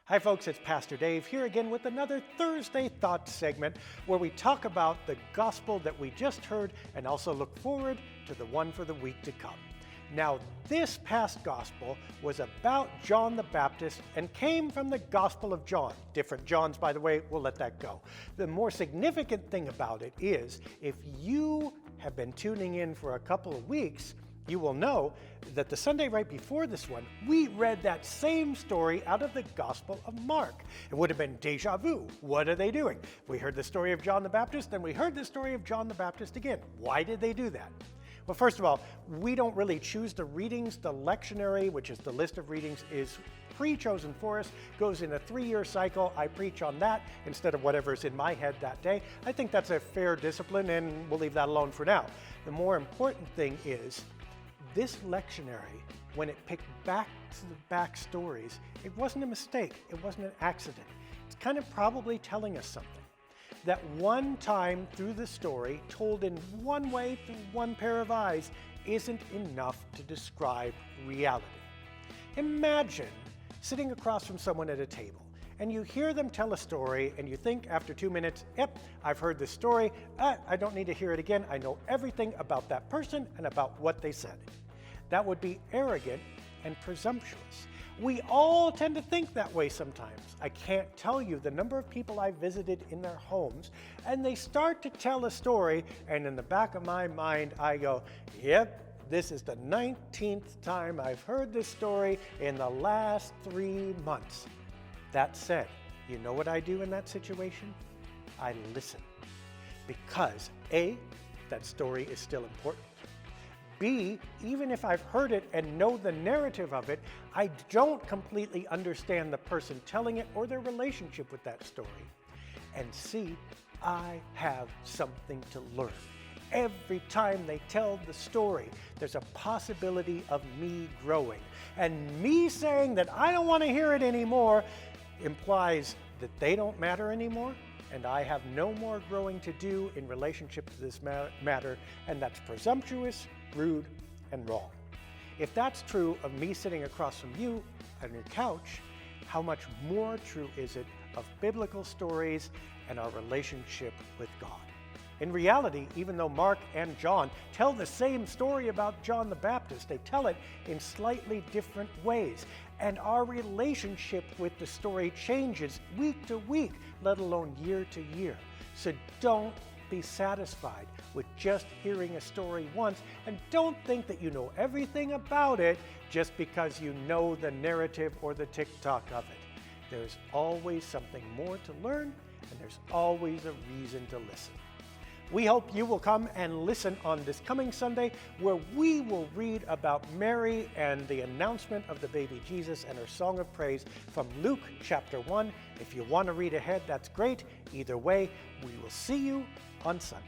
Hi folks, it's Pastor Dave here again with another Thursday Thought segment where we talk about the gospel that we just heard and also look forward to the one for the week to come. Now, this past gospel was about John the Baptist and came from the Gospel of John. Different Johns, by the way, we'll let that go. The more significant thing about it is if you have been tuning in for a couple of weeks, you will know that the Sunday right before this one, we read that same story out of the Gospel of Mark. It would have been deja vu. What are they doing? We heard the story of John the Baptist, then we heard the story of John the Baptist again. Why did they do that? Well, first of all, we don't really choose the readings. The lectionary, which is the list of readings, is pre-chosen for us, goes in a 3-year cycle. I preach on that instead of whatever's in my head that day. I think that's a fair discipline, and we'll leave that alone for now. The more important thing is this lectionary, when it picked back to the back stories, it wasn't a mistake. It wasn't an accident. It's kind of probably telling us something. That one time through the story, told in one way through one pair of eyes, isn't enough to describe reality. Imagine sitting across from someone at a table, and you hear them tell a story, and you think after 2 minutes, yep, I've heard this story, I don't need to hear it again, I know everything about that person and about what they said. That would be arrogant and presumptuous. We all tend to think that way sometimes. I can't tell you the number of people I've visited in their homes, and they start to tell a story, and in the back of my mind, I go, yep, this is the 19th time I've heard this story in the last 3 months. That said, you know what I do in that situation? I listen. Because A, that story is still important. B, even if I've heard it and know the narrative of it, I don't completely understand the person telling it or their relationship with that story. And C, I have something to learn. Every time they tell the story, there's a possibility of me growing. And me saying that I don't want to hear it anymore implies that they don't matter anymore, and I have no more growing to do in relationship to this matter, and that's presumptuous, rude, and wrong. If that's true of me sitting across from you on your couch, how much more true is it of biblical stories and our relationship with God? In reality, even though Mark and John tell the same story about John the Baptist, they tell it in slightly different ways. And our relationship with the story changes week to week, let alone year to year. So don't be satisfied with just hearing a story once, and don't think that you know everything about it just because you know the narrative or the TikTok of it. There's always something more to learn, and there's always a reason to listen. We hope you will come and listen on this coming Sunday, where we will read about Mary and the announcement of the baby Jesus and her song of praise from Luke chapter 1. If you want to read ahead, that's great. Either way, we will see you on Sunday.